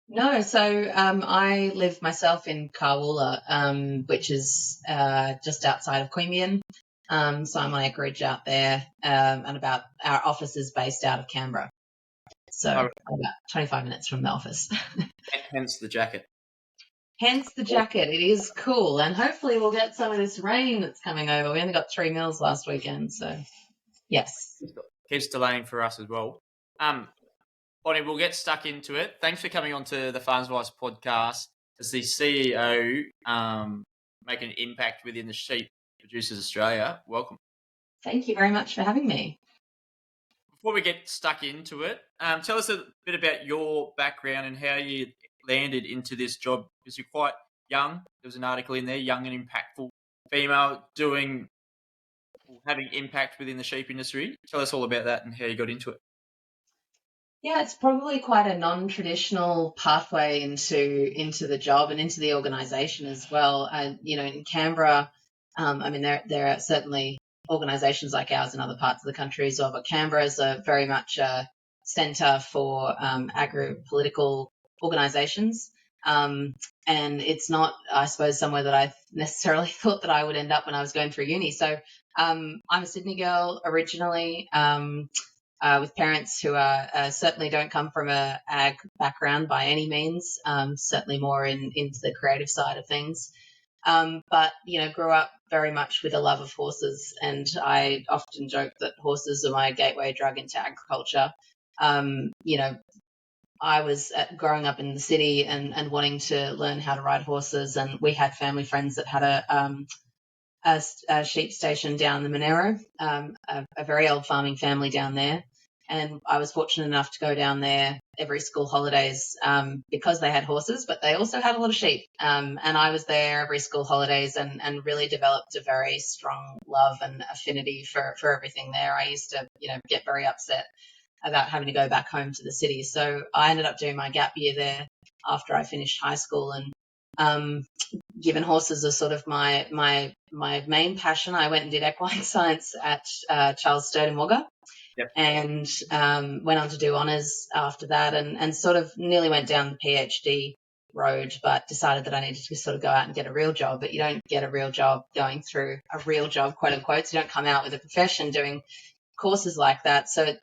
No, so I live myself in Carwoola, which is just outside of Queanbeyan. So I'm on acreage out there, and about our office is based out of Canberra. So Oh, I'm about 25 minutes from the office. hence the jacket. Hence the jacket. It is cool, and hopefully we'll get some of this rain that's coming over. We only got 3 mils last weekend, so yes. Keeps delaying for us as well. Bonnie, we'll get stuck into it. Thanks for coming on to the Farms Vice podcast as the CEO, making an impact within the Sheep Producers Australia. Welcome. Thank you very much for having me. Before we get stuck into it, tell us a bit about your background and how you landed into this job, because you're quite young. There was an article in there, young and impactful female having impact within the sheep industry. Tell us all about that and how you got into it. Yeah, it's probably quite a non-traditional pathway into the job and into the organisation as well. In Canberra, there are certainly organisations like ours in other parts of the country as well, but Canberra is very much a centre for agro-political organisations. And it's not, I suppose, somewhere that I necessarily thought that I would end up when I was going through uni. So I'm a Sydney girl originally. With parents who certainly don't come from a ag background by any means, certainly more into the creative side of things. But grew up very much with a love of horses, and I often joke that horses are my gateway drug into agriculture. I was growing up in the city and wanting to learn how to ride horses, and we had family friends that had a sheep station down the Monero, a very old farming family down there. And I was fortunate enough to go down there every school holidays because they had horses, but they also had a lot of sheep. And I was there every school holidays and really developed a very strong love and affinity for everything there. I used to, get very upset about having to go back home to the city. So I ended up doing my gap year there after I finished high school, and given horses are sort of my main passion, I went and did equine science at Charles Sturt in Wagga. Yep. And went on to do honours after that, and sort of nearly went down the PhD road, but decided that I needed to sort of go out and get a real job. But you don't get a real job going through a real job, quote unquote. So you don't come out with a profession doing courses like that. So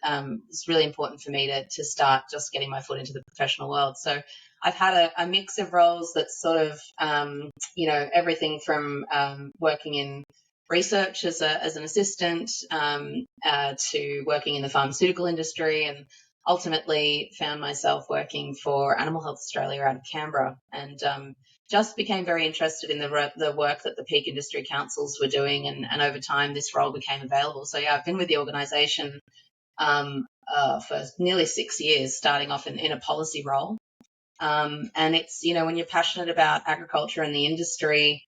it's really important for me to start just getting my foot into the professional world. So I've had a mix of roles that's sort of, everything from working in research as an assistant to working in the pharmaceutical industry, and ultimately found myself working for Animal Health Australia out of Canberra, and just became very interested in the work that the peak industry councils were doing, and over time this role became available. So yeah, I've been with the organisation for nearly 6 years, starting off in a policy role. And it's, when you're passionate about agriculture and the industry,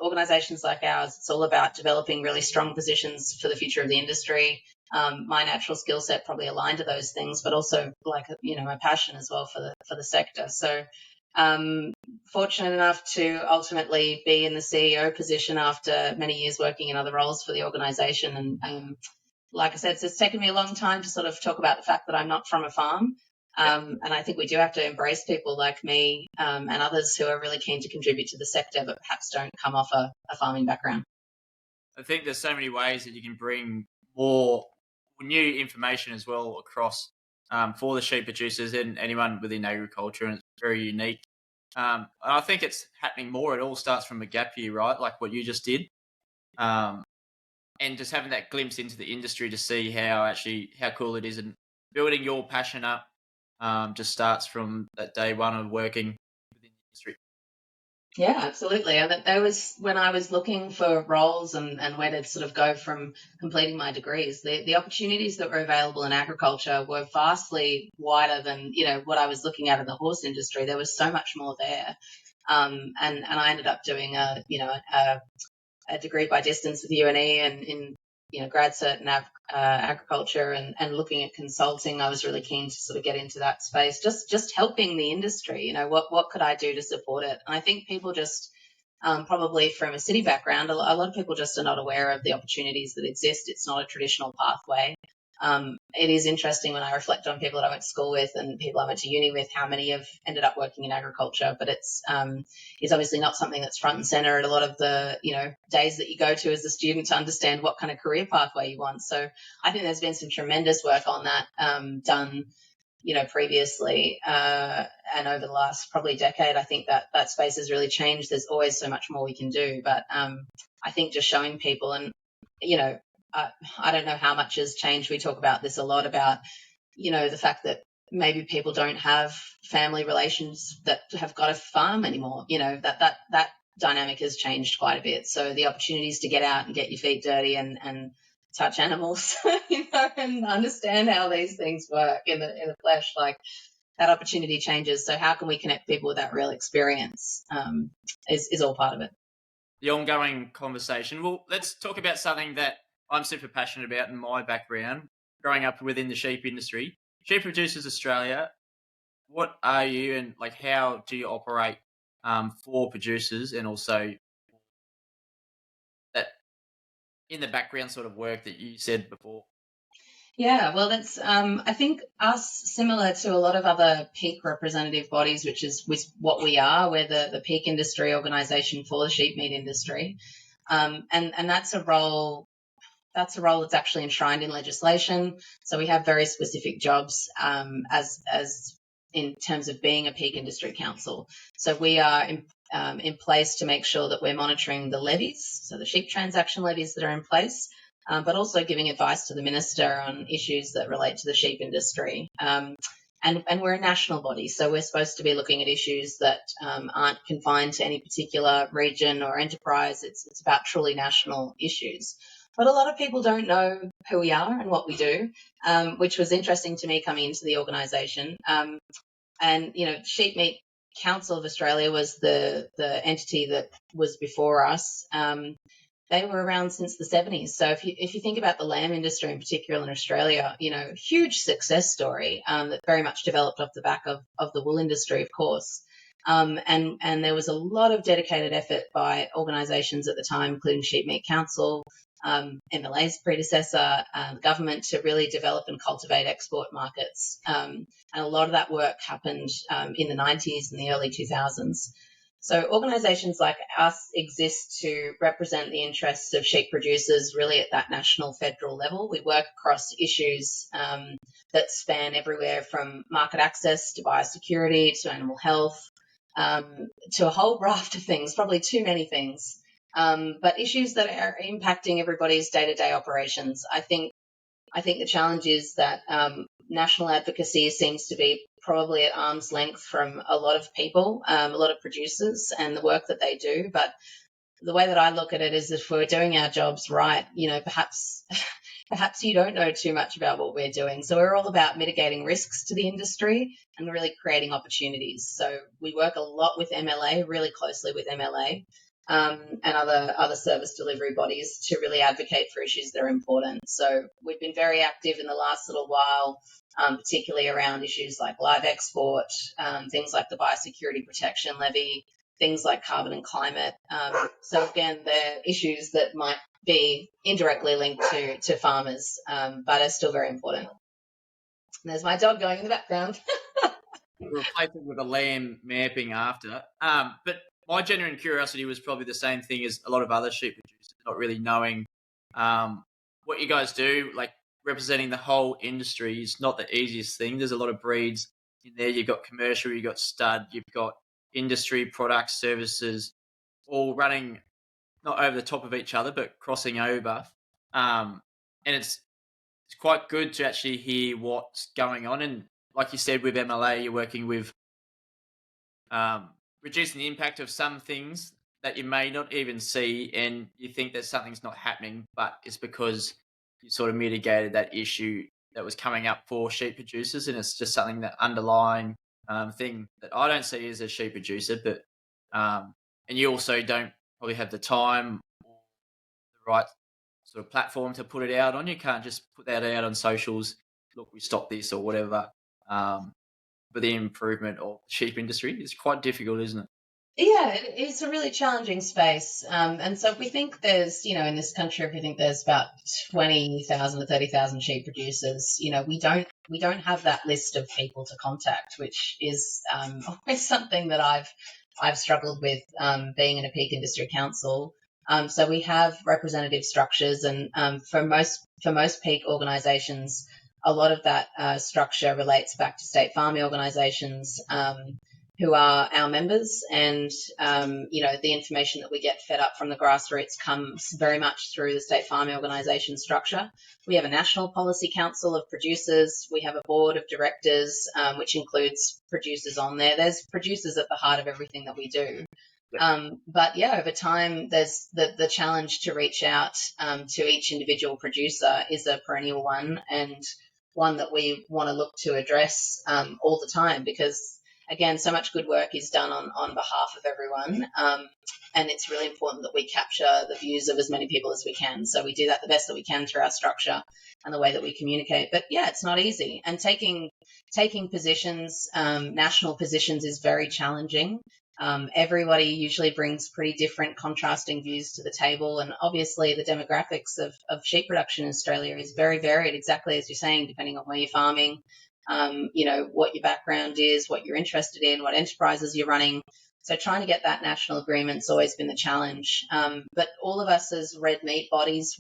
organisations like ours, it's all about developing really strong positions for the future of the industry. My natural skill set probably aligned to those things, but also my passion as well for the sector. So fortunate enough to ultimately be in the CEO position after many years working in other roles for the organisation. And like I said, it's taken me a long time to sort of talk about the fact that I'm not from a farm. And I think we do have to embrace people like me and others who are really keen to contribute to the sector, but perhaps don't come off a farming background. I think there's so many ways that you can bring more new information as well across for the sheep producers and anyone within agriculture, and it's very unique. And I think it's happening more. It all starts from a gap year, right? Like what you just did. And just having that glimpse into the industry to see how cool it is, and building your passion up just starts from that day one of working within the industry. Yeah, absolutely. And that was when I was looking for roles and where to sort of go from completing my degrees. The opportunities that were available in agriculture were vastly wider than, what I was looking at in the horse industry. There was so much more there. And I ended up doing a degree by distance with UNE and in grad cert in agriculture, and looking at consulting. I was really keen to sort of get into that space, just helping the industry. What could I do to support it? And I think people just probably from a city background, a lot of people just are not aware of the opportunities that exist. It's not a traditional pathway. It is interesting when I reflect on people that I went to school with and people I went to uni with, how many have ended up working in agriculture. But it's obviously not something that's front and center at a lot of the days that you go to as a student to understand what kind of career pathway you want. So I think there's been some tremendous work on that done previously and over the last probably decade. I think that space has really changed. There's always so much more we can do, but I think just showing people and I don't know how much has changed. We talk about this a lot about the fact that maybe people don't have family relations that have got a farm anymore. That dynamic has changed quite a bit. So the opportunities to get out and get your feet dirty and touch animals, and understand how these things work in the flesh, like that opportunity changes. So how can we connect people with that real experience is all part of it. The ongoing conversation. Well, let's talk about something that I'm super passionate about in my background, growing up within the sheep industry. Sheep Producers Australia, what are you and like how do you operate for producers, and also that in the background sort of work that you said before? Yeah, well, that's I think us, similar to a lot of other peak representative bodies, which is what we are. We're the peak industry organisation for the sheep meat industry, and that's a role. That's a role that's actually enshrined in legislation. So we have very specific jobs as in terms of being a peak industry council. So we are in place to make sure that we're monitoring the levies, so the sheep transaction levies that are in place, but also giving advice to the minister on issues that relate to the sheep industry. And we're a national body, so we're supposed to be looking at issues that aren't confined to any particular region or enterprise. It's about truly national issues. But a lot of people don't know who we are and what we do, which was interesting to me coming into the organisation. And Sheep Meat Council of Australia was the entity that was before us. They were around since the 70s. So if you think about the lamb industry in particular in Australia, huge success story that very much developed off the back of the wool industry, of course. And there was a lot of dedicated effort by organisations at the time, including Sheep Meat Council, MLA's predecessor, the government, to really develop and cultivate export markets. And a lot of that work happened in the 90s and the early 2000s. So organisations like us exist to represent the interests of sheep producers really at that national federal level. We work across issues that span everywhere from market access to biosecurity to animal health, to a whole raft of things, probably too many things. But issues that are impacting everybody's day-to-day operations. I think the challenge is that national advocacy seems to be probably at arm's length from a lot of people, a lot of producers and the work that they do. But the way that I look at it is, if we're doing our jobs right, perhaps you don't know too much about what we're doing. So we're all about mitigating risks to the industry and really creating opportunities. So we work a lot with MLA, really closely with MLA. And other service delivery bodies to really advocate for issues that are important. So we've been very active in the last little while, particularly around issues like live export, things like the biosecurity protection levy, things like carbon and climate. So again, they're issues that might be indirectly linked to farmers, but are still very important. And there's my dog going in the background. We'll replace it with a lamb mapping after. But my genuine curiosity was probably the same thing as a lot of other sheep producers, not really knowing what you guys do. Like, representing the whole industry is not the easiest thing. There's a lot of breeds in there. You've got commercial, you've got stud, you've got industry products, services, all running not over the top of each other, but crossing over. And it's quite good to actually hear what's going on. And like you said, with MLA, you're working with reducing the impact of some things that you may not even see, and you think that something's not happening, but it's because you sort of mitigated that issue that was coming up for sheep producers, and it's just something that underlying thing that I don't see as a sheep producer, but and you also don't probably have the time or the right sort of platform to put it out on. You can't just put that out on socials. Look, we stopped this or whatever. For the improvement of the sheep industry, it's quite difficult, isn't it? Yeah, it's a really challenging space. And so if we think there's, in this country, if we think there's about 20,000 to 30,000 sheep producers, we don't have that list of people to contact, which is always something that I've struggled with, being in a peak industry council. So we have representative structures, and for most peak organisations, a lot of that structure relates back to state farming organisations, who are our members, and the information that we get fed up from the grassroots comes very much through the state farming organisation structure. We have a national policy council of producers. We have a board of directors, which includes producers on there. There's producers at the heart of everything that we do. But yeah, over time, there's the challenge to reach out to each individual producer is a perennial one, and one that we want to look to address all the time, because again, so much good work is done on behalf of everyone. And it's really important that we capture the views of as many people as we can. So we do that the best that we can through our structure and the way that we communicate. But yeah, it's not easy. And taking positions, national positions, is very challenging. Everybody usually brings pretty different contrasting views to the table. And obviously the demographics of sheep production in Australia is very varied, exactly as you're saying, depending on where you're farming, what your background is, what you're interested in, what enterprises you're running. So trying to get that national agreement's always been the challenge. But all of us as red meat bodies,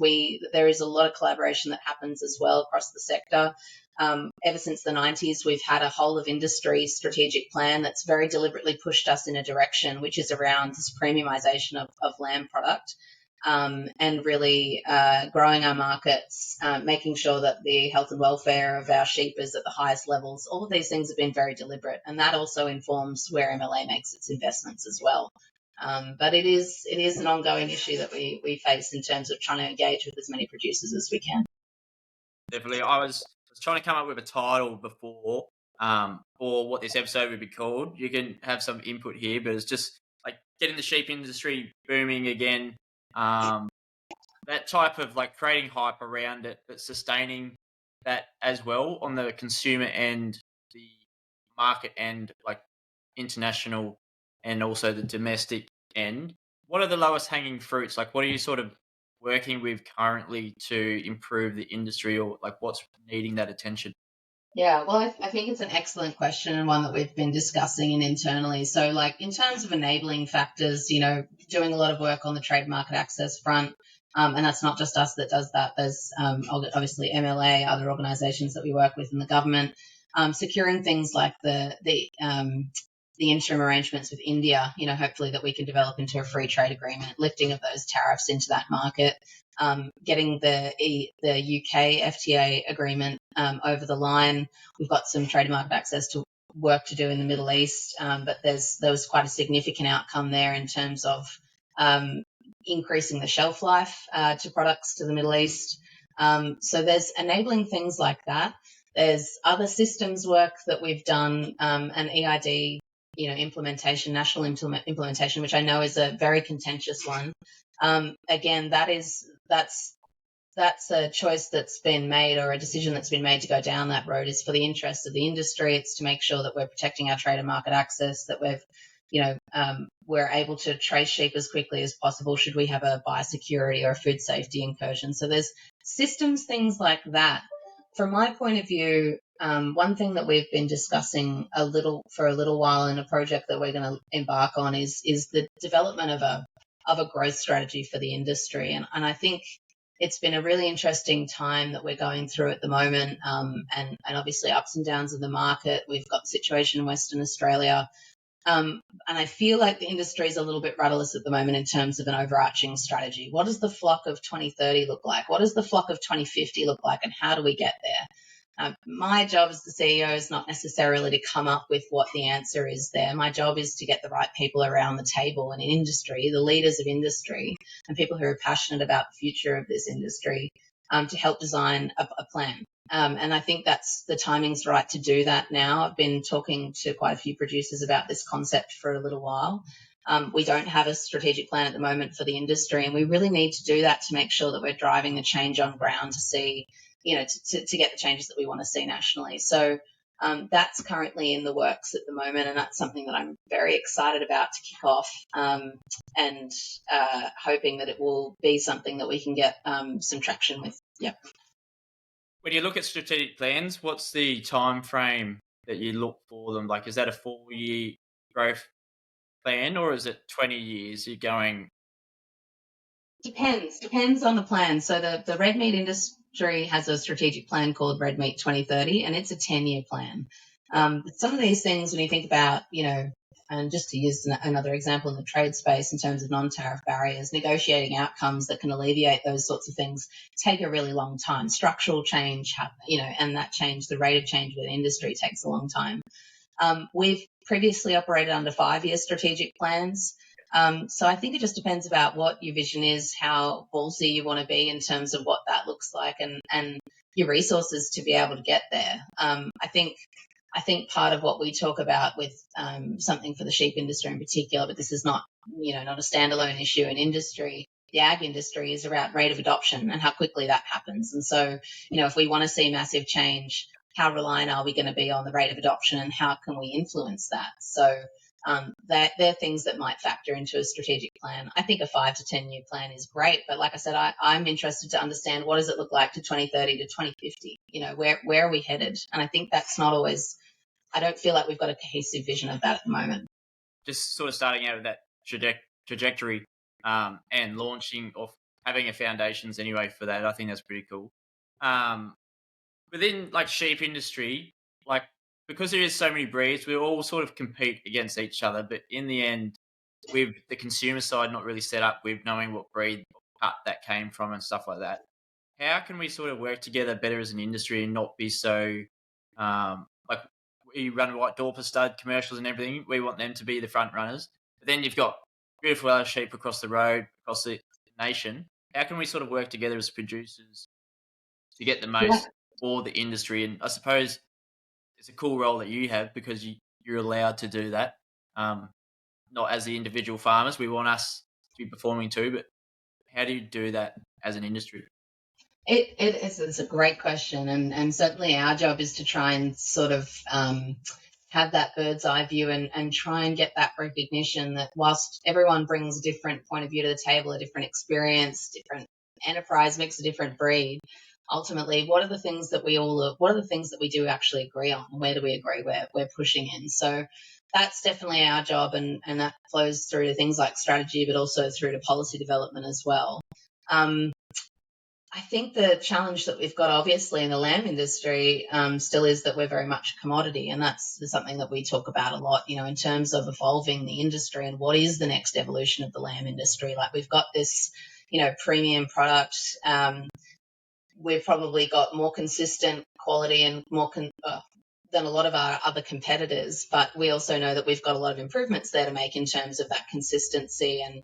there is a lot of collaboration that happens as well across the sector. Ever since the 90s, we've had a whole of industry strategic plan that's very deliberately pushed us in a direction which is around this premiumisation of lamb product. And really growing our markets, making sure that the health and welfare of our sheep is at the highest levels. All of these things have been very deliberate, and that also informs where MLA makes its investments as well. But it is an ongoing issue that we face in terms of trying to engage with as many producers as we can. Definitely. I was trying to come up with a title before for what this episode would be called. You can have some input here, but it's just like getting the sheep industry booming again. Um, that type of like creating hype around it, but sustaining that as well on the consumer end, the market end, like international, and also the domestic end. What are the lowest hanging fruits? Like, what are you sort of working with currently to improve the industry, or like what's needing that attention? Yeah, well, I think it's an excellent question, and one that we've been discussing internally. So, like, in terms of enabling factors, doing a lot of work on the trade market access front, and that's not just us that does that. There's obviously MLA, other organisations that we work with in the government, securing things like the interim arrangements with India, hopefully that we can develop into a free trade agreement, lifting of those tariffs into that market, getting the UK FTA agreement over the line. We've got some trade market access to work to do in the Middle East, but there was quite a significant outcome there in terms of increasing the shelf life to products to the Middle East. So there's enabling things like that. There's other systems work that we've done, an EID implementation, national implementation, which I know is a very contentious one. Again, that's a choice that's been made, or a decision that's been made to go down that road, is for the interest of the industry. It's to make sure that we're protecting our trade and market access, that we're able to trace sheep as quickly as possible should we have a biosecurity or a food safety incursion. So there's systems, things like that. From my point of view, one thing that we've been discussing for a little while in a project that we're going to embark on is the development of a growth strategy for the industry. And I think it's been a really interesting time that we're going through at the moment, and obviously ups and downs of the market. We've got the situation in Western Australia. And I feel like the industry is a little bit rudderless at the moment in terms of an overarching strategy. What does the flock of 2030 look like? What does the flock of 2050 look like? And how do we get there? My job as the CEO is not necessarily to come up with what the answer is there. My job is to get the right people around the table and in industry, the leaders of industry, and people who are passionate about the future of this industry, to help design a plan. And I think that's the timing's right to do that now. I've been talking to quite a few producers about this concept for a little while. We don't have a strategic plan at the moment for the industry, and we really need to do that to make sure that we're driving the change on ground to see, to get the changes that we want to see nationally. So That's currently in the works at the moment, and that's something that I'm very excited about to kick off, and hoping that it will be something that we can get some traction with. Yep. When you look at strategic plans, what's the time frame that you look for them? Like, is that a 4-year growth plan, or is it 20 years? You're going. Depends on the plan. So the red meat industry has a strategic plan called Red Meat 2030, and it's a 10-year plan. Some of these things, when you think about, and just to use another example in the trade space in terms of non-tariff barriers, negotiating outcomes that can alleviate those sorts of things take a really long time. Structural change, and that change, the rate of change within industry takes a long time. We've previously operated under 5-year strategic plans. So I think it just depends about what your vision is, how ballsy you want to be in terms of what that looks like, and your resources to be able to get there. I think part of what we talk about with something for the sheep industry in particular, but this is not a standalone issue in industry. The ag industry is around rate of adoption and how quickly that happens. And so, if we want to see massive change, how reliant are we going to be on the rate of adoption, and how can we influence that? So they're things that might factor into a strategic plan. I think a 5 to 10 year plan is great, but like I said, I'm interested to understand, what does it look like to 2030 to 2050? Where are we headed? And I think that's not always. I don't feel like we've got a cohesive vision of that at the moment. Just sort of starting out with that trajectory, and launching or having a foundations anyway for that. I think that's pretty cool. Within like sheep industry, like, because there is so many breeds, we all sort of compete against each other. But in the end, with the consumer side not really set up with knowing what breed or cut that came from and stuff like that, how can we sort of work together better as an industry and not be so like, we run white door per stud commercials and everything. We want them to be the front runners. But then you've got beautiful other sheep across the road, across the nation. How can we sort of work together as producers to get the most for the industry? And I suppose it's a cool role that you have, because you're allowed to do that. Not as the individual farmers. We want us to be performing too, but how do you do that as an industry? It's a great question, and certainly our job is to try and sort of have that bird's eye view, and try and get that recognition that whilst everyone brings a different point of view to the table, a different experience, different enterprise mix, a different breed, ultimately, what are the things that we do actually agree on? Where do we agree we're pushing in? So that's definitely our job, and that flows through to things like strategy, but also through to policy development as well. I think the challenge that we've got, obviously, in the lamb industry still is that we're very much a commodity, and that's something that we talk about a lot, in terms of evolving the industry and what is the next evolution of the lamb industry. Like, we've got this, premium product. We've probably got more consistent quality and more than a lot of our other competitors, but we also know that we've got a lot of improvements there to make in terms of that consistency. And,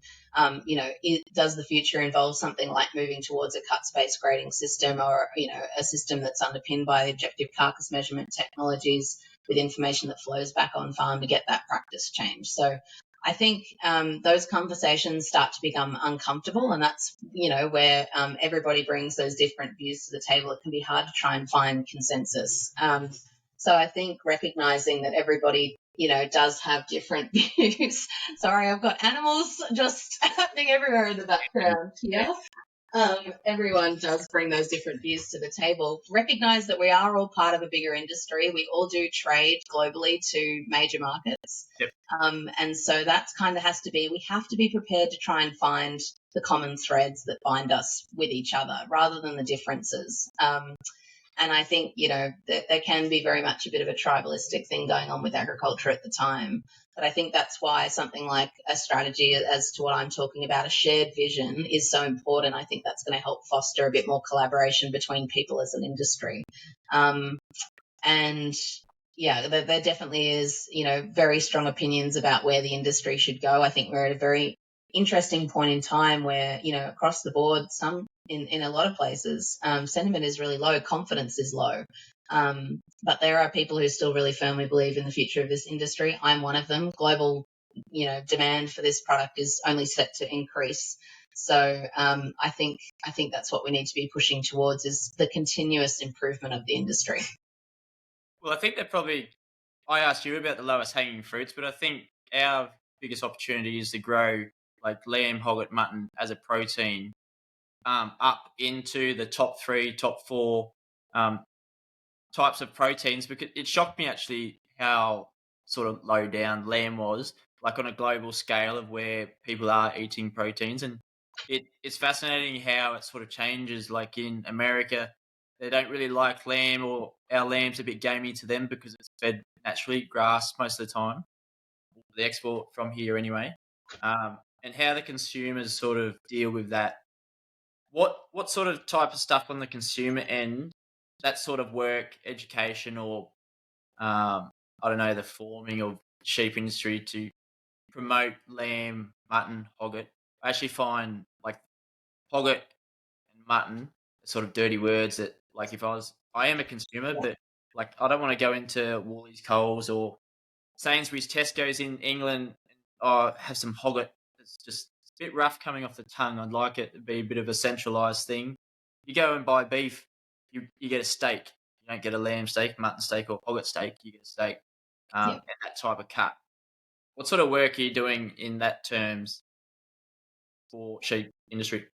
does the future involve something like moving towards a cut-space grading system, or, a system that's underpinned by objective carcass measurement technologies with information that flows back on farm to get that practice change? So I think those conversations start to become uncomfortable, and that's, where everybody brings those different views to the table. It can be hard to try and find consensus. So I think recognizing that everybody, does have different views. Sorry, I've got animals just happening everywhere in the background here. Everyone does bring those different views to the table. Recognize that we are all part of a bigger industry. We all do trade globally to major markets. Yep. And so that's kind of we have to be prepared to try and find the common threads that bind us with each other rather than the differences. And I think, there can be very much a bit of a tribalistic thing going on with agriculture at the time. But I think that's why something like a strategy, as to what I'm talking about, a shared vision, is so important. I think that's going to help foster a bit more collaboration between people as an industry. And yeah, there definitely is, very strong opinions about where the industry should go. I think we're at a very interesting point in time where, across the board, in a lot of places, sentiment is really low, confidence is low. But there are people who still really firmly believe in the future of this industry. I'm one of them. Global, demand for this product is only set to increase. So I think that's what we need to be pushing towards, is the continuous improvement of the industry. Well, I think they're probably. I asked you about the lowest hanging fruits, but I think our biggest opportunity is to grow like lamb, hogget, mutton as a protein up into the top three, top four um, types of proteins. Because it shocked me actually how sort of low down lamb was, like on a global scale of where people are eating proteins, and it's fascinating how it sort of changes. Like in America, they don't really like lamb, or our lamb's a bit gamey to them because it's fed naturally grass most of the time. The export from here anyway, and how the consumers sort of deal with that. What sort of type of stuff on the consumer end, that sort of work, education, or I don't know, the forming of sheep industry to promote lamb, mutton, hogget. I actually find like hogget and mutton are sort of dirty words that, like, I am a consumer, but like I don't want to go into Woolies, Coles, or Sainsbury's, Tesco's in England, have some hogget. It's just a bit rough coming off the tongue. I'd like it to be a bit of a centralised thing. You go and buy beef, you get a steak. You don't get a lamb steak, mutton steak, or hogget steak. You get a steak, Yeah. and that type of cut. What sort of work are you doing in that terms for sheep industry?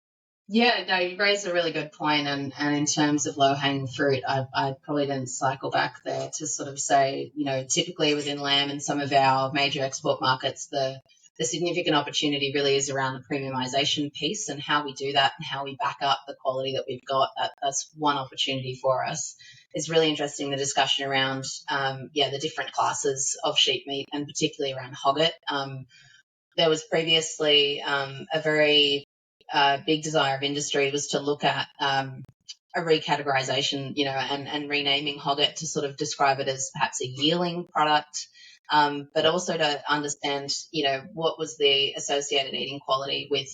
Yeah, no, you raised a really good point, and in terms of low hanging fruit, I probably didn't cycle back there to sort of say, typically within lamb and some of our major export markets, the significant opportunity really is around the premiumization piece and how we do that and how we back up the quality that we've got. That's one opportunity for us. It's really interesting the discussion around, the different classes of sheep meat and particularly around hogget. There was previously a very big desire of industry was to look at a recategorization, and renaming hogget to sort of describe it as perhaps a yearling product, but also to understand, what was the associated eating quality with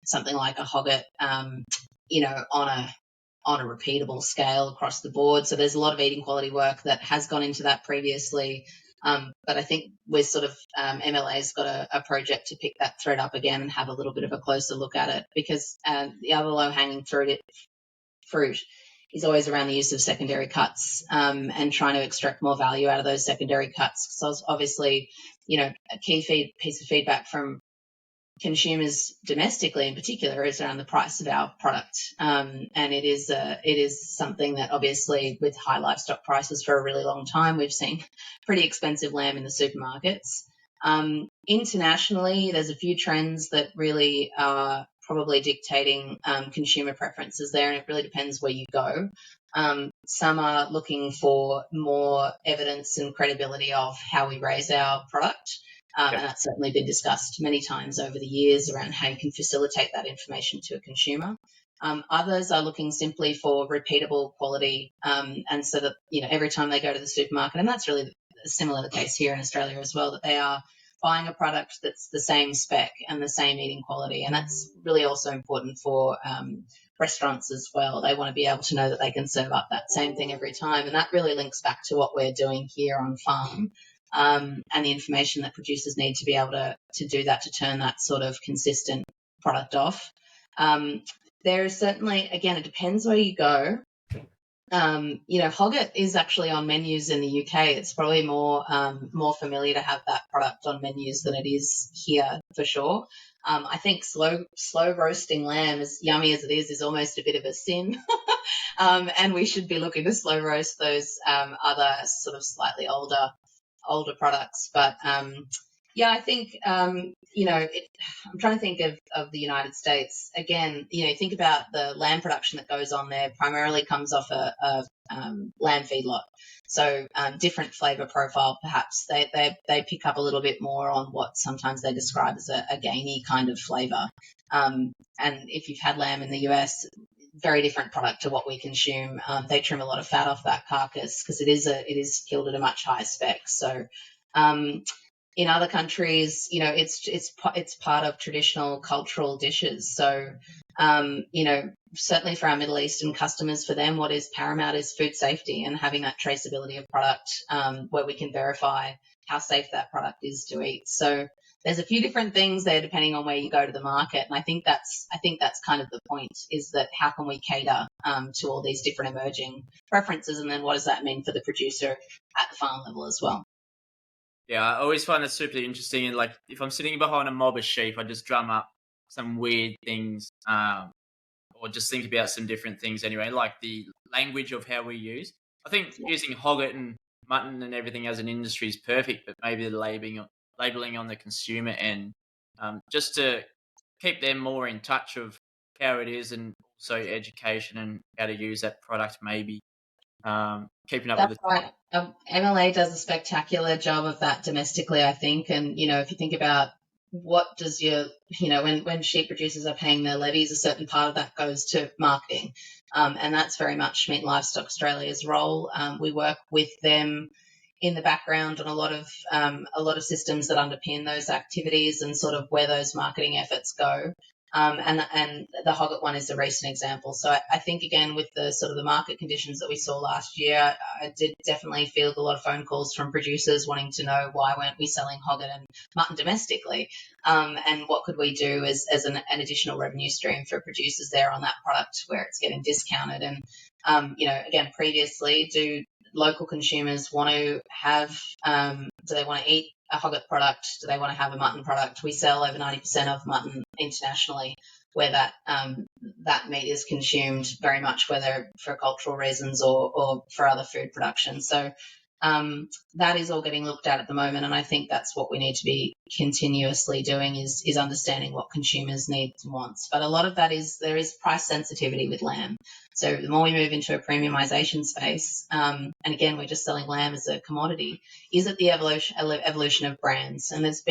something like a hogget, on a repeatable scale across the board. So there's a lot of eating quality work that has gone into that previously. But I think we're sort of MLA's got a project to pick that thread up again and have a little bit of a closer look at it, because the other low-hanging fruit is always around the use of secondary cuts, and trying to extract more value out of those secondary cuts. So obviously, a key piece of feedback from consumers domestically in particular is around the price of our product, and it is something that obviously with high livestock prices for a really long time we've seen pretty expensive lamb in the supermarkets. Internationally, there's a few trends that really are probably dictating consumer preferences there, and it really depends where you go. Some are looking for more evidence and credibility of how we raise our product. And that's certainly been discussed many times over the years around how you can facilitate that information to a consumer. Others are looking simply for repeatable quality, and so that, every time they go to the supermarket, and that's really similar the case here in Australia as well, that they are buying a product that's the same spec and the same eating quality. And that's really also important for restaurants as well. They want to be able to know that they can serve up that same thing every time. And that really links back to what we're doing here on farm. And the information that producers need to be able to do that, to turn that sort of consistent product off. There is certainly, again, it depends where you go. Hogget is actually on menus in the UK. It's probably more familiar to have that product on menus than it is here, for sure. I think slow roasting lamb, as yummy as it is almost a bit of a sin. And we should be looking to slow roast those other sort of slightly older products. But I think I'm trying to think of the United States again. Think about the lamb production that goes on there. Primarily comes off a lamb feedlot, so different flavour profile. Perhaps they pick up a little bit more on what sometimes they describe as a gamey kind of flavour. And if you've had lamb in the US, very different product to what we consume. They trim a lot of fat off that carcass because it is killed at a much higher spec. So in other countries, it's part of traditional cultural dishes. So certainly for our Middle Eastern customers, for them, what is paramount is food safety and having that traceability of product, where we can verify how safe that product is to eat. So there's a few different things there depending on where you go to the market, and I think that's kind of the point, is that how can we cater to all these different emerging preferences, and then what does that mean for the producer at the farm level as well. Yeah, I always find that super interesting. And like, if I'm sitting behind a mob of sheep, I just drum up some weird things, or just think about some different things anyway, like the language of how we use. I think using Hogget and Mutton and everything as an industry is perfect, but maybe the labeling on the consumer end, just to keep them more in touch of how it is, and also education and how to use that product, maybe keeping up with That's it. right. MLA does a spectacular job of that domestically, I think. And, if you think about what does when sheep producers are paying their levies, a certain part of that goes to marketing. And that's very much Meat and Livestock Australia's role. We work with them in the background on a lot of systems that underpin those activities and sort of where those marketing efforts go. And the Hogget one is a recent example. So I think, again, with the sort of the market conditions that we saw last year, I did definitely field a lot of phone calls from producers wanting to know why weren't we selling Hogget and mutton domestically, and what could we do as an additional revenue stream for producers there on that product where it's getting discounted. And, again, previously, do local consumers want to have, do they want to eat a Hogget product? Do they want to have a mutton product? We sell over 90% of mutton internationally, where that meat is consumed very much, whether for cultural reasons or for other food production. So that is all getting looked at the moment, and I think that's what we need to be continuously doing is understanding what consumers need and wants. But a lot of that there is price sensitivity with lamb. So the more we move into a premiumization space, and again, we're just selling lamb as a commodity, is it the evolution of brands? And there's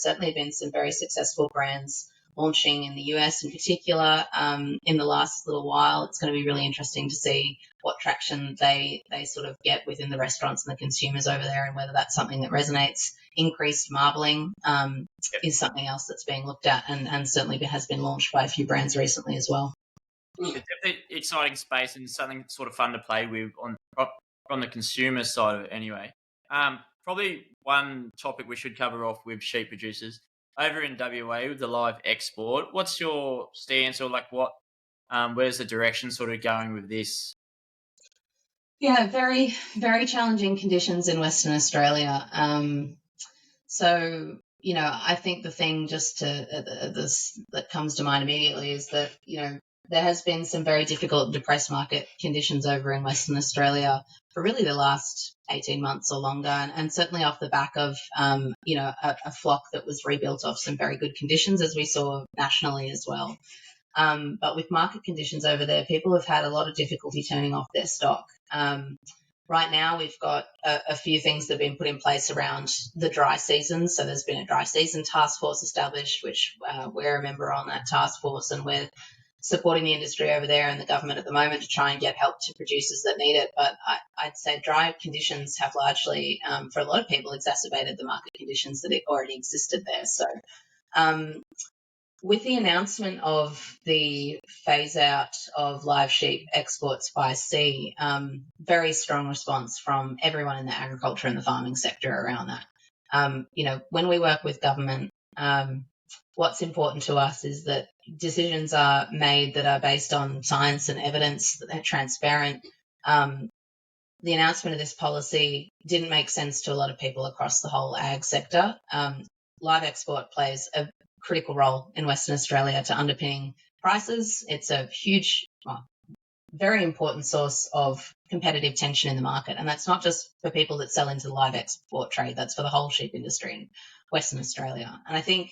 certainly been some very successful brands launching in the US in particular in the last little while. It's going to be really interesting to see what traction they sort of get within the restaurants and the consumers over there, and whether that's something that resonates. Increased marbling is something else that's being looked at, and certainly has been launched by a few brands recently as well. It's definitely an exciting space and something sort of fun to play with from the consumer side of it anyway. Probably one topic we should cover off with sheep producers over in WA with the live export. What's your stance, or like where's the direction sort of going with this? Yeah, very, very challenging conditions in Western Australia. So, I think the thing that comes to mind immediately is that, there has been some very difficult depressed market conditions over in Western Australia for really the last 18 months or longer, and certainly off the back of, a flock that was rebuilt off some very good conditions, as we saw nationally as well. But with market conditions over there, people have had a lot of difficulty turning off their stock. Right now, we've got a few things that have been put in place around the dry season. So there's been a dry season task force established, which we're a member on that task force, and we're supporting the industry over there and the government at the moment to try and get help to producers that need it. But I'd say dry conditions have largely, for a lot of people, exacerbated the market conditions that already existed there. So with the announcement of the phase out of live sheep exports by sea, very strong response from everyone in the agriculture and the farming sector around that. When we work with government, what's important to us is that decisions are made that are based on science and evidence, that they're transparent. The announcement of this policy didn't make sense to a lot of people across the whole ag sector. Live export plays a critical role in Western Australia to underpinning prices. It's a huge, very important source of competitive tension in the market. And that's not just for people that sell into the live export trade, that's for the whole sheep industry in Western Australia. And I think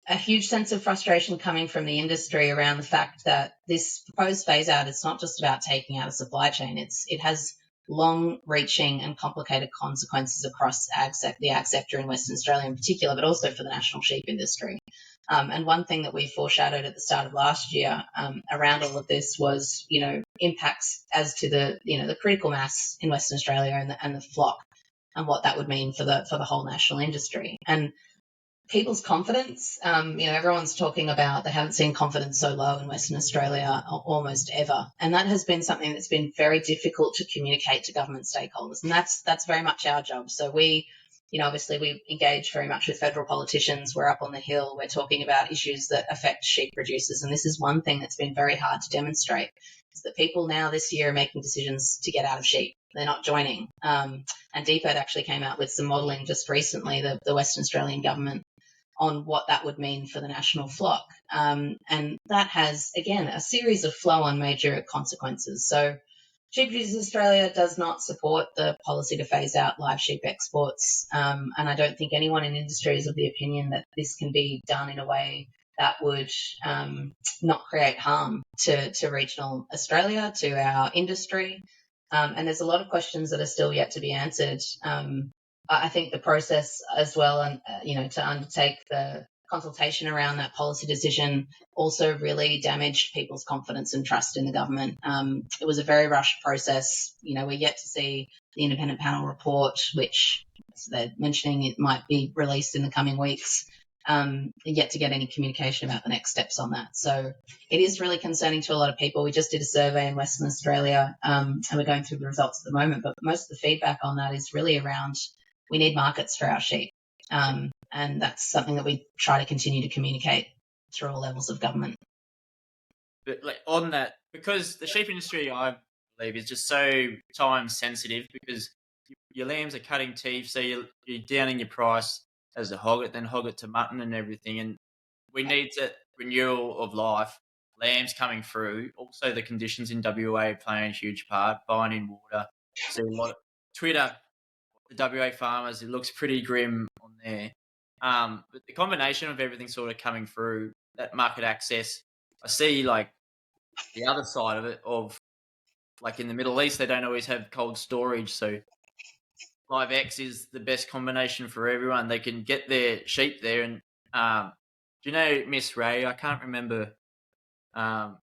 a huge sense of frustration coming from the industry around the fact that this proposed phase out is not just about taking out a supply chain. It has long-reaching and complicated consequences across the ag sector in Western Australia in particular, but also for the national sheep industry. And one thing that we foreshadowed at the start of last year around all of this was, impacts as to the critical mass in Western Australia and the flock, and what that would mean for the whole national industry. And people's confidence, everyone's talking about they haven't seen confidence so low in Western Australia almost ever. And that has been something that's been very difficult to communicate to government stakeholders. And that's very much our job. So we obviously we engage very much with federal politicians. We're up on the Hill. We're talking about issues that affect sheep producers. And this is one thing that's been very hard to demonstrate, is that people now this year are making decisions to get out of sheep. They're not joining. And DPED actually came out with some modelling just recently, the Western Australian government, on what that would mean for the national flock. And that has, again, a series of flow-on major consequences. So Sheep Producers Australia does not support the policy to phase out live sheep exports, and I don't think anyone in industry is of the opinion that this can be done in a way that would not create harm to regional Australia, to our industry. And there's a lot of questions that are still yet to be answered. I think the process as well, and to undertake the consultation around that policy decision also really damaged people's confidence and trust in the government. It was a very rushed process. We're yet to see the independent panel report, which they're mentioning it might be released in the coming weeks. Yet to get any communication about the next steps on that. So it is really concerning to a lot of people. We just did a survey in Western Australia, and we're going through the results at the moment, but most of the feedback on that is really around, we need markets for our sheep. And that's something that we try to continue to communicate through all levels of government. But on that, because the sheep industry, I believe, is just so time sensitive, because your lambs are cutting teeth, so you're downing your price as a hogget, then hogget to mutton and everything. And we need that renewal of life. Lambs coming through. Also, the conditions in WA playing a huge part. Buying in water. See a lot of Twitter. The WA farmers, it looks pretty grim on there. But the combination of everything sort of coming through, that market access, I see the other side of it, of in the Middle East, they don't always have cold storage. So LiveX is the best combination for everyone. They can get their sheep there. And do you know Miss Ray? I can't remember.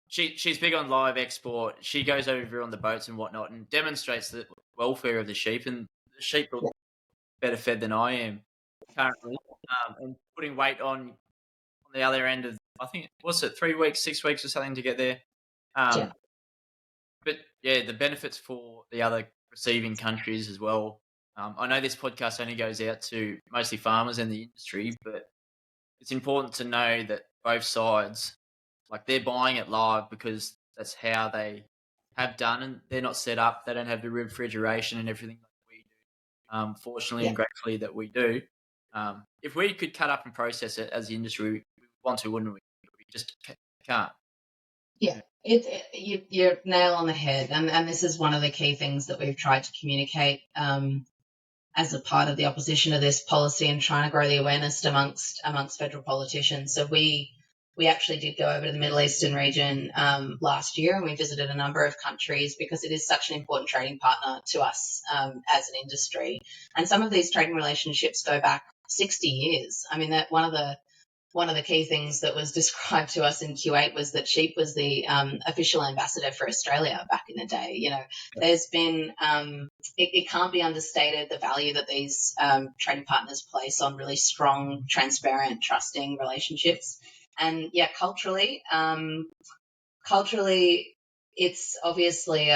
She's big on live export. She goes over on the boats and whatnot and demonstrates the welfare of the sheep. And the sheep are better fed than I am currently. And putting weight on the other end of, I think, what's it, 3 weeks, 6 weeks or something to get there. Yeah. But yeah, the benefits for the other receiving countries as well. I know this podcast only goes out to mostly farmers in the industry, but it's important to know that both sides, they're buying it live because that's how they have done, and they're not set up. They don't have the refrigeration and everything like we do. Fortunately and gratefully that we do. If we could cut up and process it as the industry, we want to, wouldn't we? We just can't. Yeah, you're nail on the head, and this is one of the key things that we've tried to communicate as a part of the opposition to this policy, and trying to grow the awareness amongst federal politicians. So we actually did go over to the Middle Eastern region last year, and we visited a number of countries because it is such an important trading partner to us as an industry. And some of these trading relationships go back 60 years. I mean, that one of the key things that was described to us in Q8 was that sheep was the official ambassador for Australia back in the day. There's been, it can't be understated the value that these trading partners place on really strong, transparent, trusting relationships. And yeah, culturally, it's obviously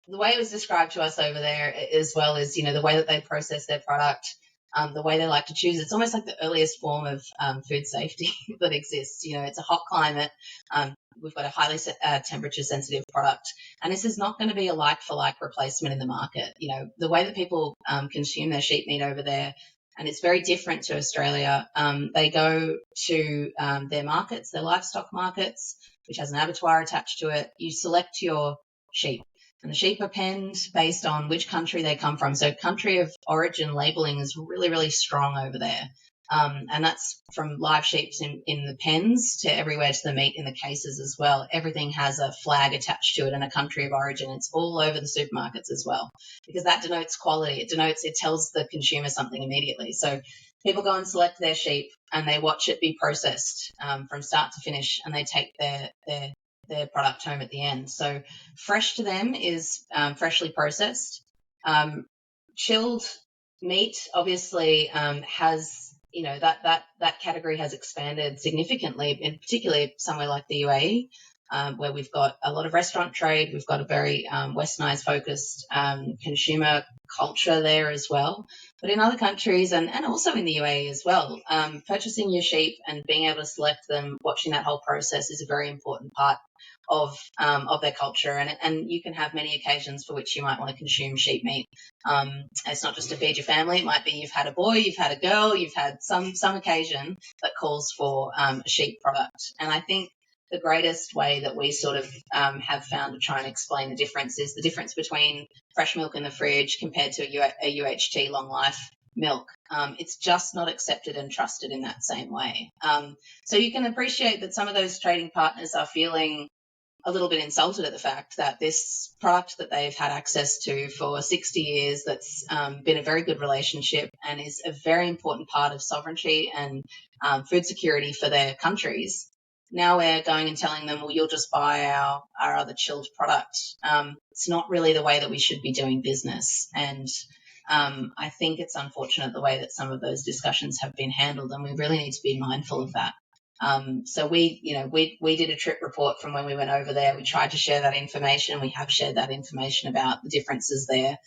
the way it was described to us over there, as well as, the way that they process their product, the way they like to choose. It's almost like the earliest form of food safety that exists. It's a hot climate. We've got a highly temperature sensitive product, and this is not going to be a like for like replacement in the market. The way that people consume their sheep meat over there, and it's very different to Australia. They go to their markets, their livestock markets, which has an abattoir attached to it. You select your sheep, and the sheep are penned based on which country they come from. So country of origin labeling is really, really strong over there. And that's from live sheep in the pens to everywhere to the meat in the cases as well. Everything has a flag attached to it and a country of origin. It's all over the supermarkets as well, because that denotes quality. It tells the consumer something immediately. So people go and select their sheep and they watch it be processed from start to finish, and they take their product home at the end. So fresh to them is freshly processed. Chilled meat obviously has, that category has expanded significantly, and particularly somewhere like the UAE. where we've got a lot of restaurant trade. We've got a very westernized focused consumer culture there as well. But in other countries and also in the UAE as well, purchasing your sheep and being able to select them, watching that whole process is a very important part of their culture. And you can have many occasions for which you might want to consume sheep meat. It's not just to feed your family. It might be you've had a boy, you've had a girl, you've had some occasion that calls for a sheep product. And I think the greatest way that we sort of have found to try and explain the difference is the difference between fresh milk in the fridge compared to a UHT long life milk. It's just not accepted and trusted in that same way. So you can appreciate that some of those trading partners are feeling a little bit insulted at the fact that this product that they've had access to for 60 years, that's been a very good relationship and is a very important part of sovereignty and food security for their countries. Now we're going and telling them, well, you'll just buy our other chilled product. It's not really the way that we should be doing business. And I think it's unfortunate the way that some of those discussions have been handled, and we really need to be mindful of that. So we did a trip report from when we went over there. We tried to share that information. We have shared that information about the differences there,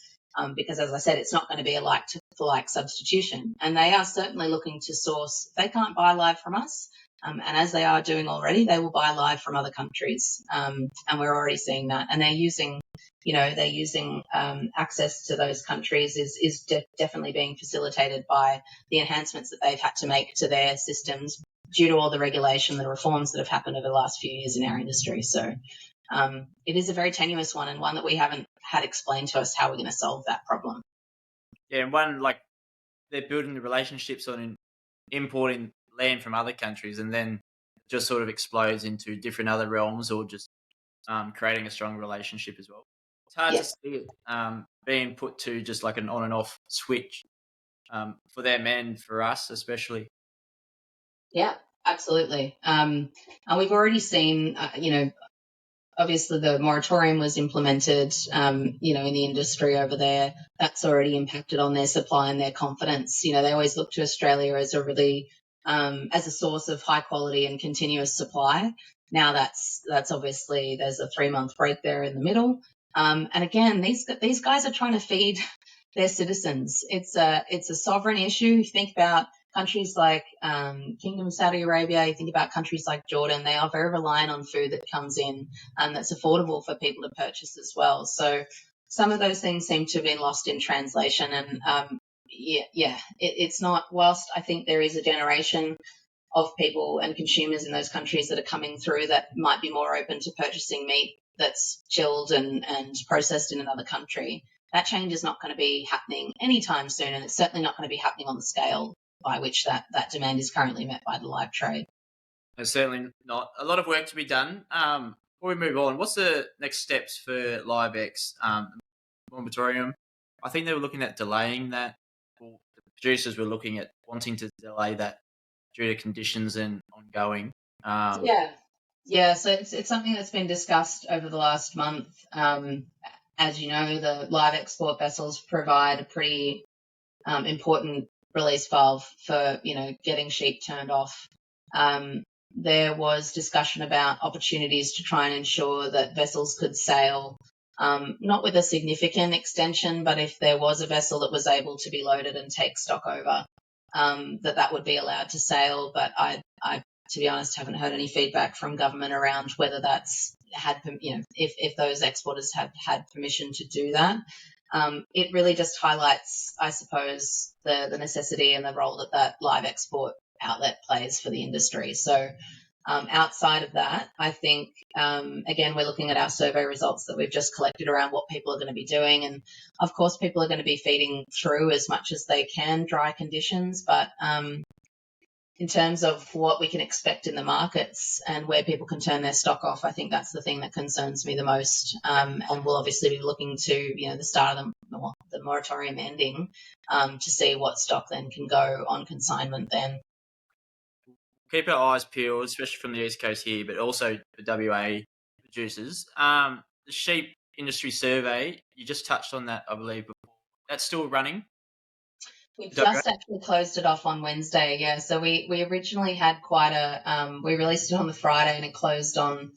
because, as I said, it's not going to be a like-for-like substitution. And they are certainly looking to source. They can't buy live from us, and as they are doing already, they will buy live from other countries, and we're already seeing that. And they're using access to those countries is definitely being facilitated by the enhancements that they've had to make to their systems due to all the regulation, the reforms that have happened over the last few years in our industry. So it is a very tenuous one, and one that we haven't had explained to us how we're going to solve that problem. Yeah, and one, like, they're building the relationships on importing land from other countries, and then just sort of explodes into different other realms, or just creating a strong relationship as well. It's hard to see it being put to just like an on and off switch for them and for us especially. Yeah, absolutely. And we've already seen, obviously the moratorium was implemented, in the industry over there. That's already impacted on their supply and their confidence. They always look to Australia as a really, as a source of high quality and continuous supply. Now that's obviously, there's a 3-month break there in the middle. And again, these guys are trying to feed their citizens. It's a sovereign issue. You think about countries like Kingdom of Saudi Arabia, you think about countries like Jordan, they are very reliant on food that comes in and that's affordable for people to purchase as well. So some of those things seem to have been lost in translation. And it's not, whilst I think there is a generation of people and consumers in those countries that are coming through that might be more open to purchasing meat that's chilled and processed in another country, that change is not going to be happening anytime soon, and it's certainly not going to be happening on the scale by which that demand is currently met by the live trade. There's certainly not. A lot of work to be done. Before we move on, what's the next steps for LambEx moratorium? I think they were looking at delaying that. Well, the producers were looking at wanting to delay that due to conditions and ongoing. Yeah. So it's something that's been discussed over the last month. As you know, the live export vessels provide a pretty important release valve for getting sheep turned off. There was discussion about opportunities to try and ensure that vessels could sail, not with a significant extension, but if there was a vessel that was able to be loaded and take stock over, that would be allowed to sail. But I, to be honest, haven't heard any feedback from government around whether that's had, if those exporters have had permission to do that. It really just highlights, I suppose, the necessity and the role that live export outlet plays for the industry. So outside of that, I think, again, we're looking at our survey results that we've just collected around what people are going to be doing. And, of course, people are going to be feeding through as much as they can dry conditions. But in terms of what we can expect in the markets and where people can turn their stock off, I think that's the thing that concerns me the most. And we'll obviously be looking to, the start of the moratorium ending, to see what stock then can go on consignment then. Keep our eyes peeled, especially from the East Coast here, but also the WA producers. The sheep industry survey, you just touched on that, I believe, before. That's still running? We've just actually closed it off on Wednesday, yeah. So we originally had quite we released it on the Friday and it closed on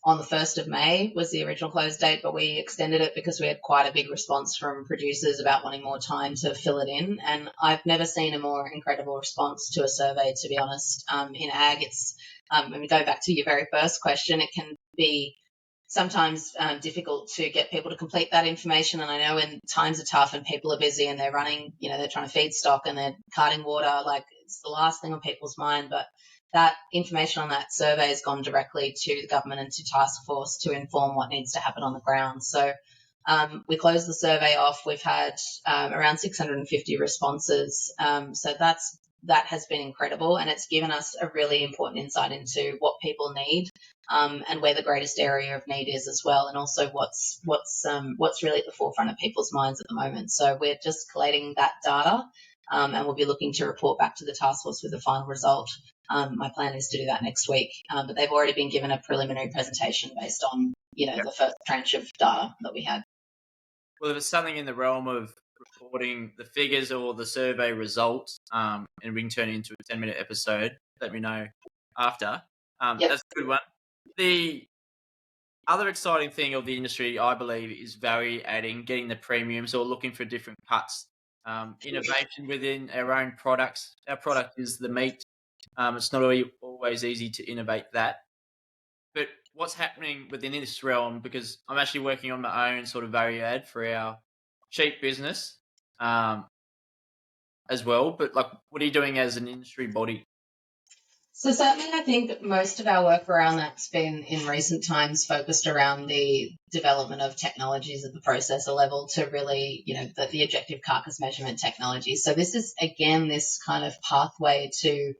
on the 1st of May was the original close date, but we extended it because we had quite a big response from producers about wanting more time to fill it in. And I've never seen a more incredible response to a survey, to be honest. In ag, it's, when we go back to your very first question, it can be sometimes difficult to get people to complete that information. And I know when times are tough and people are busy and they're running, they're trying to feed stock and they're carting water, like it's the last thing on people's mind. But that information on that survey has gone directly to the government and to task force to inform what needs to happen on the ground. So we closed the survey off. We've had around 650 responses. So that has been incredible, and it's given us a really important insight into what people need and where the greatest area of need is as well, and also what's really at the forefront of people's minds at the moment. So we're just collating that data, and we'll be looking to report back to the task force with the final result. My plan is to do that next week, but they've already been given a preliminary presentation based on the first tranche of data that we had. Well, if it's something in the realm of reporting the figures or the survey results, and we can turn it into a 10-minute episode, let me know after. Yep. That's a good one. The other exciting thing of the industry, I believe, is value adding, getting the premiums or looking for different cuts. Innovation within our own products. Our product is the meat. It's not always easy to innovate that. But what's happening within this realm, because I'm actually working on my own sort of value add for our sheep business as well. But like, what are you doing as an industry body? So certainly I think most of our work around that's been in recent times focused around the development of technologies at the processor level to really, the objective carcass measurement technology. So this is, again, this kind of pathway to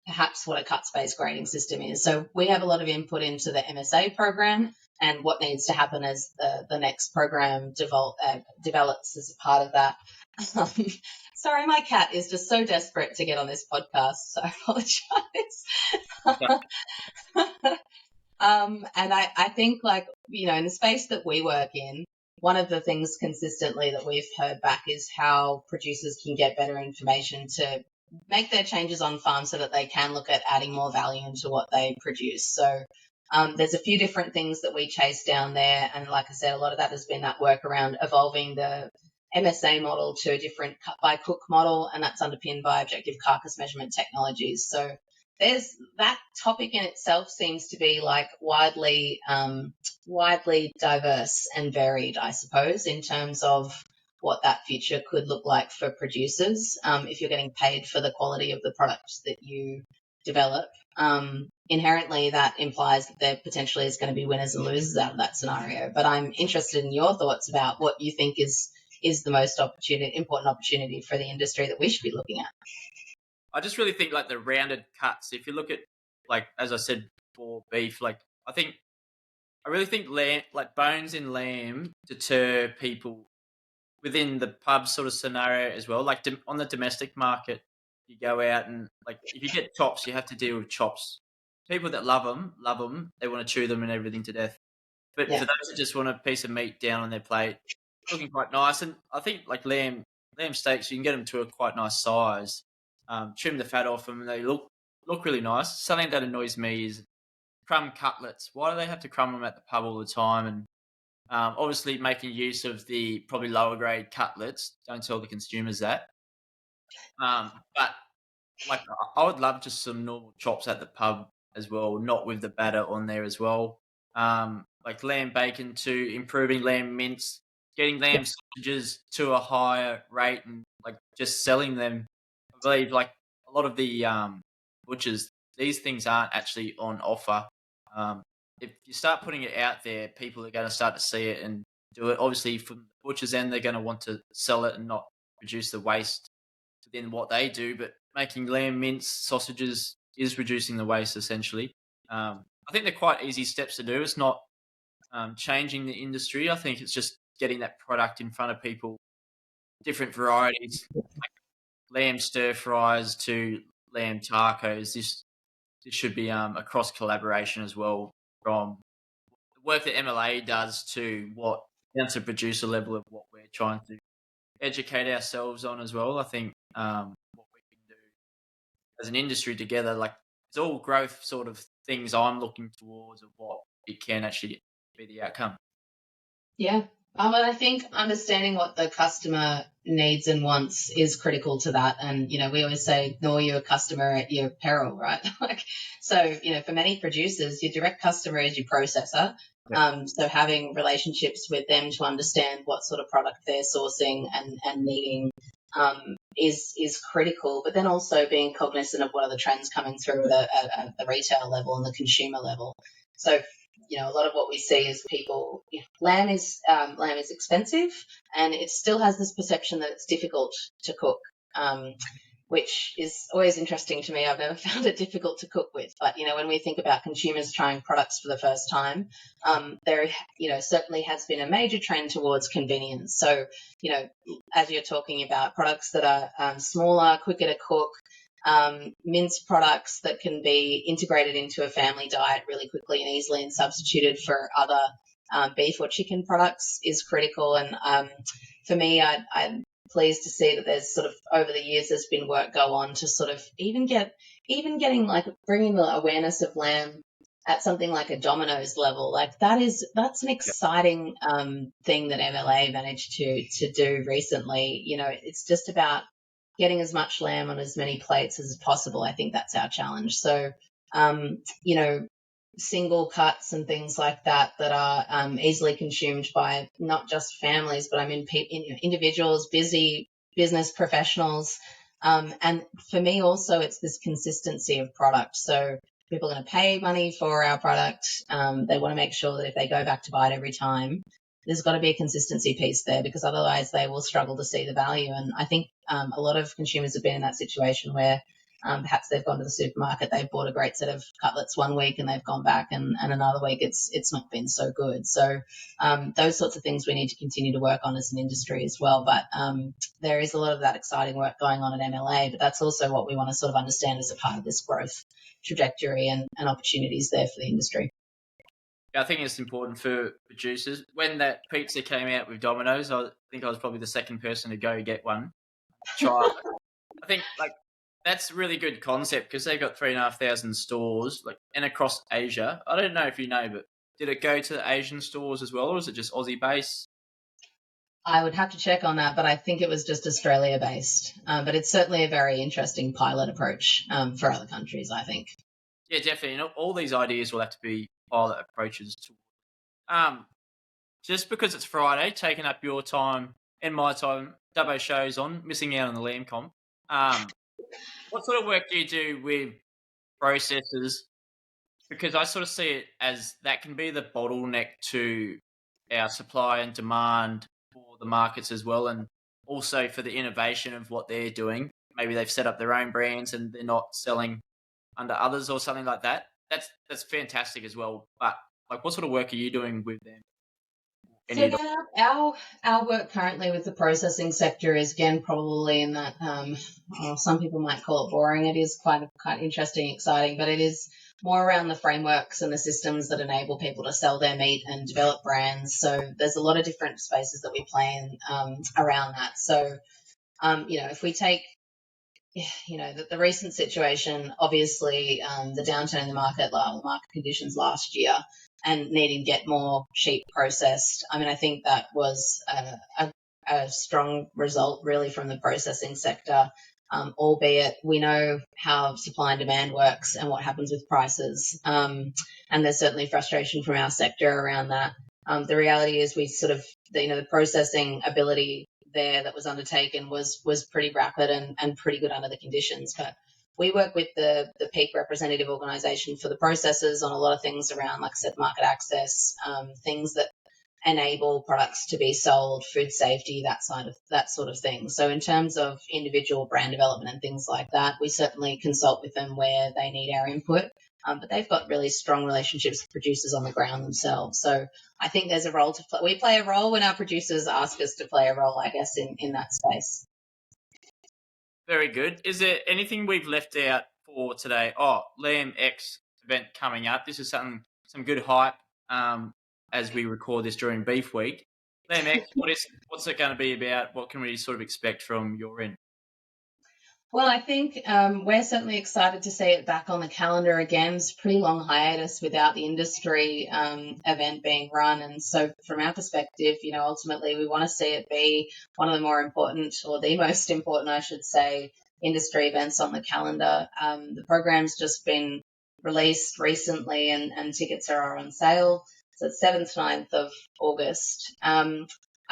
perhaps what a cut-space grading system is. So we have a lot of input into the MSA program and what needs to happen as the next program develops as a part of that. Sorry, my cat is just so desperate to get on this podcast, so I apologize. And I think, in the space that we work in, one of the things consistently that we've heard back is how producers can get better information to make their changes on farm so that they can look at adding more value into what they produce. So there's a few different things that we chase down there. And like I said, a lot of that has been that work around evolving the MSA model to a different cut by cook model, and that's underpinned by objective carcass measurement technologies. So there's that topic in itself seems to be like widely diverse and varied, I suppose, in terms of what that future could look like for producers if you're getting paid for the quality of the products that you develop. Inherently, that implies that there potentially is going to be winners and losers out of that scenario. But I'm interested in your thoughts about what you think is the most important opportunity for the industry that we should be looking at. I just really think like the rounded cuts. If you look at, like, as I said before, beef, like I really think lamb, like bones in lamb, deter people within the pub sort of scenario as well. Like on the domestic market, you go out and like if you get chops, you have to deal with chops. People that love them. They want to chew them and everything to death. But for those that just want a piece of meat down on their plate, looking quite nice. And I think like lamb steaks, you can get them to a quite nice size. Trim the fat off them, and they look really nice. Something that annoys me is crumb cutlets. Why do they have to crumb them at the pub all the time? And obviously making use of the probably lower grade cutlets. Don't tell the consumers that. But like I would love just some normal chops at the pub as well, not with the batter on there as well. Like lamb bacon to improving lamb mince, getting lamb sausages to a higher rate, and like just selling them. I believe like a lot of the butchers, these things aren't actually on offer. If you start putting it out there, people are going to start to see it and do it. Obviously, from the butcher's end, they're going to want to sell it and not reduce the waste within what they do. But making lamb mince sausages is reducing the waste essentially. I think they're quite easy steps to do. It's not changing the industry. I think it's just getting that product in front of people, different varieties, like lamb stir fries to lamb tacos. This should be a cross collaboration as well, from the work that MLA does to what down to producer level of what we're trying to educate ourselves on as well. I think what we can do as an industry together, like it's all growth sort of things I'm looking towards of what it can actually be the outcome. Yeah. And I think understanding what the customer needs and wants is critical to that. And, we always say, know your customer at your peril, right? So, for many producers, your direct customer is your processor. Yeah. So having relationships with them to understand what sort of product they're sourcing and needing is critical, but then also being cognizant of what are the trends coming through at the retail level and the consumer level. So a lot of what we see is people. Lamb is expensive, and it still has this perception that it's difficult to cook, which is always interesting to me. I've never found it difficult to cook with, but when we think about consumers trying products for the first time, there certainly has been a major trend towards convenience. So as you're talking about products that are smaller, quicker to cook, minced products that can be integrated into a family diet really quickly and easily and substituted for other beef or chicken products is critical. And for me, I'm pleased to see that there's sort of over the years there's been work go on to sort of even getting like bringing the awareness of lamb at something like a Domino's level. Like that's an exciting thing that MLA managed to do recently. It's just about getting as much lamb on as many plates as possible. I think that's our challenge. So, single cuts and things like that are easily consumed by not just families, but individuals, busy business professionals. And for me also, it's this consistency of product. So people are going to pay money for our product. They want to make sure that if they go back to buy it every time, there's got to be a consistency piece there, because otherwise they will struggle to see the value. And I think a lot of consumers have been in that situation where perhaps they've gone to the supermarket, they've bought a great set of cutlets one week and they've gone back and another week it's not been so good. So those sorts of things we need to continue to work on as an industry as well. But there is a lot of that exciting work going on at MLA, but that's also what we want to sort of understand as a part of this growth trajectory and opportunities there for the industry. I think it's important for producers. When that pizza came out with Domino's, I think I was probably the second person to go get one. Try. I think that's a really good concept because they've got 3,500 stores and across Asia. I don't know if you know, but did it go to the Asian stores as well, or is it just Aussie based? I would have to check on that, but I think it was just Australia based. But it's certainly a very interesting pilot approach for other countries, I think. Yeah, definitely. And all these ideas will have to be pilot approaches. Just because it's Friday, taking up your time and my time, Dubbo show's on, missing out on the Lamb Comp. What sort of work do you do with processors? Because I sort of see it as that can be the bottleneck to our supply and demand for the markets as well, and also for the innovation of what they're doing. Maybe they've set up their own brands and they're not selling under others or something like that. That's fantastic as well. But what sort of work are you doing with them? So our work currently with the processing sector is again probably in that some people might call it boring. It is quite interesting, exciting, but it is more around the frameworks and the systems that enable people to sell their meat and develop brands. So there's a lot of different spaces that we play in around that. So if we take the recent situation, obviously the downturn in the market conditions last year and needing to get more sheep processed. I mean, I think that was a strong result really from the processing sector, albeit we know how supply and demand works and what happens with prices. And there's certainly frustration from our sector around that. The reality is the processing ability there that was undertaken was pretty rapid and pretty good under the conditions. But we work with the peak representative organisation for the processors on a lot of things around, like I said, market access, things that enable products to be sold, food safety, that sort of thing. So in terms of individual brand development and things like that, we certainly consult with them where they need our input. But they've got really strong relationships with producers on the ground themselves. So I think there's a role to play. We play a role when our producers ask us to play a role, I guess, in that space. Very good. Is there anything we've left out for today? Oh, LambEx event coming up. This is some good hype as we record this during Beef Week. LambEx, what's it going to be about? What can we sort of expect from your end? Well, I think we're certainly excited to see it back on the calendar again. It's a pretty long hiatus without the industry event being run. And so, from our perspective, ultimately we want to see it be one of the more important, or the most important, I should say, industry events on the calendar. The program's just been released recently, and tickets are on sale. So it's 7th, 9th of August.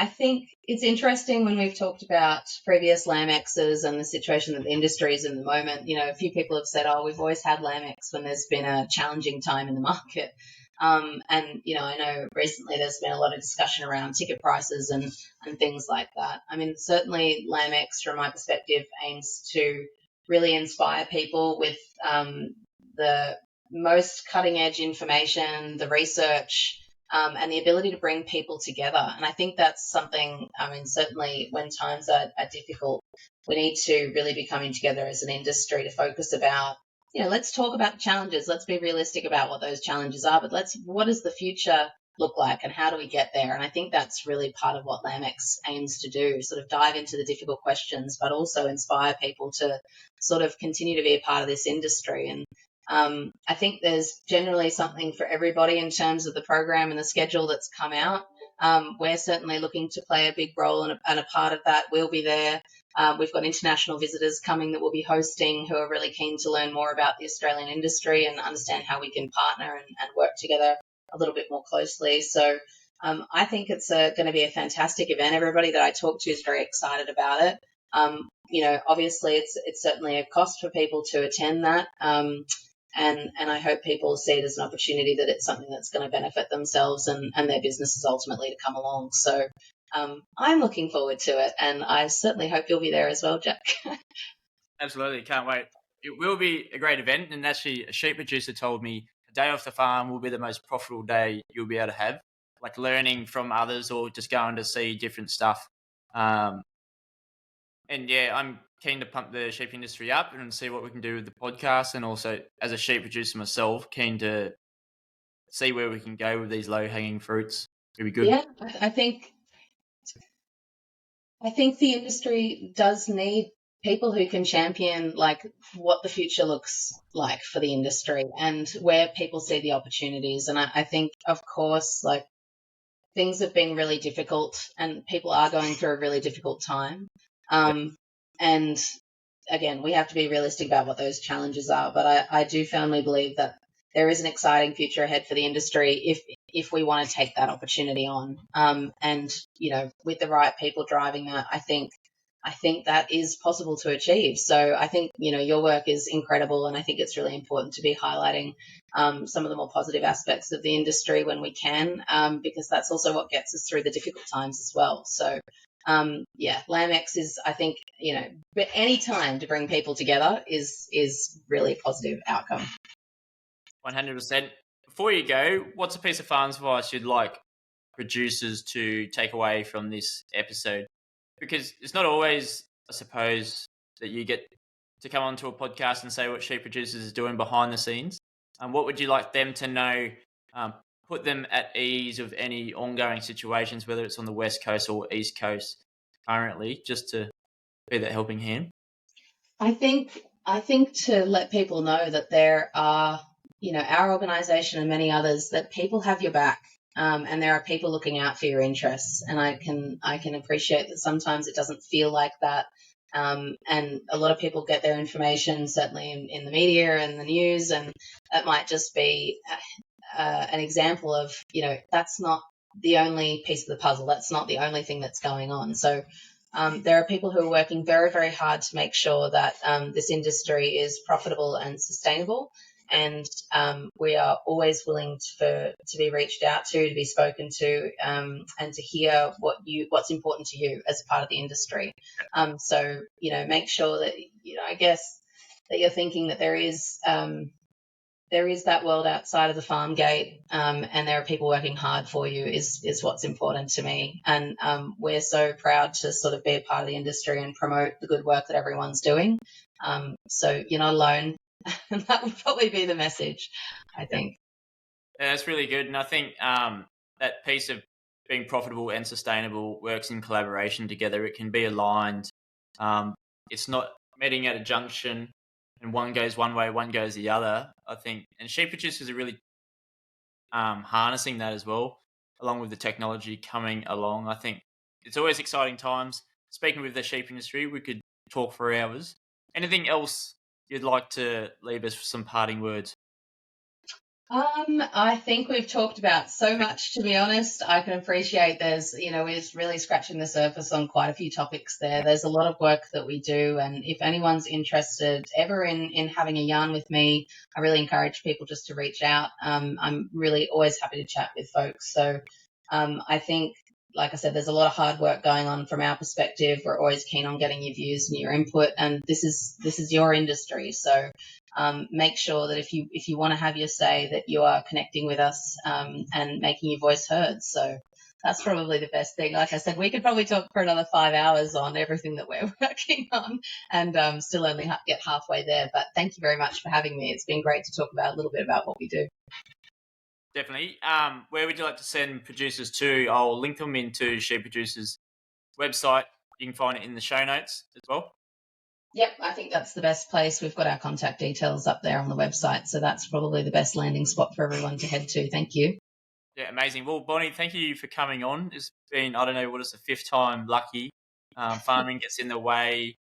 I think it's interesting when we've talked about previous LambExes and the situation that the industry is in the moment. A few people have said, oh, we've always had LambEx when there's been a challenging time in the market. And, I know recently there's been a lot of discussion around ticket prices and things like that. I mean, certainly LambEx, from my perspective, aims to really inspire people with the most cutting edge information, the research, and the ability to bring people together. And I think that's something, certainly when times are difficult, we need to really be coming together as an industry to focus about, let's talk about the challenges. Let's be realistic about what those challenges are, but what does the future look like and how do we get there? And I think that's really part of what LambEx aims to do, sort of dive into the difficult questions, but also inspire people to sort of continue to be a part of this industry. And I think there's generally something for everybody in terms of the program and the schedule that's come out. We're certainly looking to play a big role, and a part of that. We'll be there. We've got international visitors coming that we'll be hosting, who are really keen to learn more about the Australian industry and understand how we can partner and work together a little bit more closely. So I think it's going to be a fantastic event. Everybody that I talk to is very excited about it. Obviously it's certainly a cost for people to attend that. And I hope people see it as an opportunity, that it's something that's going to benefit themselves and their businesses ultimately to come along. So I'm looking forward to it, and I certainly hope you'll be there as well, Jack. Absolutely, can't wait. It will be a great event, and actually a sheep producer told me a day off the farm will be the most profitable day you'll be able to have, like learning from others or just going to see different stuff. And yeah, I'm keen to pump the sheep industry up and see what we can do with the podcast. And also, as a sheep producer myself, keen to see where we can go with these low-hanging fruits. It'd be good. Yeah, I think the industry does need people who can champion like what the future looks like for the industry and where people see the opportunities. And I think, of course, like things have been really difficult and people are going through a really difficult time. And again, we have to be realistic about what those challenges are. But I do firmly believe that there is an exciting future ahead for the industry if we want to take that opportunity on. And, with the right people driving that, I think that is possible to achieve. So I think, your work is incredible, and I think it's really important to be highlighting some of the more positive aspects of the industry when we can, because that's also what gets us through the difficult times as well. So LambEx is, I think, but any time to bring people together is really positive outcome. 100%. Before you go, what's a piece of farm advice you'd like producers to take away from this episode? Because it's not always, I suppose, that you get to come onto a podcast and say what sheep producers is doing behind the scenes. What would you like them to know, put them at ease of any ongoing situations, whether it's on the West Coast or East Coast currently, just to be that helping hand? I think to let people know that there are, our organisation and many others, that people have your back, and there are people looking out for your interests. And I can appreciate that sometimes it doesn't feel like that. And a lot of people get their information certainly in the media and the news, and that might just be an example of, that's not the only piece of the puzzle. That's not the only thing that's going on. So there are people who are working very, very hard to make sure that this industry is profitable and sustainable. And we are always willing to be reached out to be spoken to, and to hear what's important to you as a part of the industry. So make sure that I guess that you're thinking that there is that world outside of the farm gate, and there are people working hard for you is what's important to me. And we're so proud to sort of be a part of the industry and promote the good work that everyone's doing. So you're not alone. And that would probably be the message, I think. Yeah, that's really good. And I think that piece of being profitable and sustainable works in collaboration together. It can be aligned. It's not meeting at a junction and one goes one way, one goes the other, I think. And sheep producers are really harnessing that as well, along with the technology coming along. I think it's always exciting times. Speaking with the sheep industry, we could talk for hours. Anything else you'd like to leave us with some parting words? I think we've talked about so much, to be honest. I can appreciate we're really scratching the surface on quite a few topics there. There's a lot of work that we do, and if anyone's interested ever in having a yarn with me, I really encourage people just to reach out. I'm really always happy to chat with folks. So I think, like I said, there's a lot of hard work going on from our perspective. We're always keen on getting your views and your input, and this is your industry. So make sure that if you want to have your say, that you are connecting with us and making your voice heard. So that's probably the best thing. Like I said, we could probably talk for another 5 hours on everything that we're working on, and still only get halfway there. But thank you very much for having me. It's been great to talk about a little bit about what we do. Definitely. Where would you like to send producers to? I'll link them into Sheep Producers website. You can find it in the show notes as well. Yep, I think that's the best place. We've got our contact details up there on the website, so that's probably the best landing spot for everyone to head to. Thank you. Yeah, amazing. Well, Bonnie, thank you for coming on. It's been, I don't know, what is the 5th time lucky. Farming gets in the way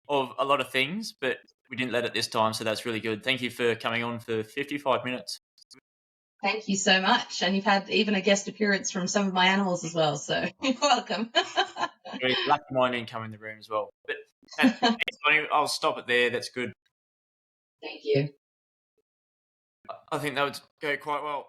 of a lot of things, but we didn't let it this time, so that's really good. Thank you for coming on for 55 minutes. Thank you so much. And you've had even a guest appearance from some of my animals as well, so you're welcome. Very lucky mine didn't come in the room as well. But thanks, Bonnie. I'll stop it there. That's good. Thank you. I think that would go quite well.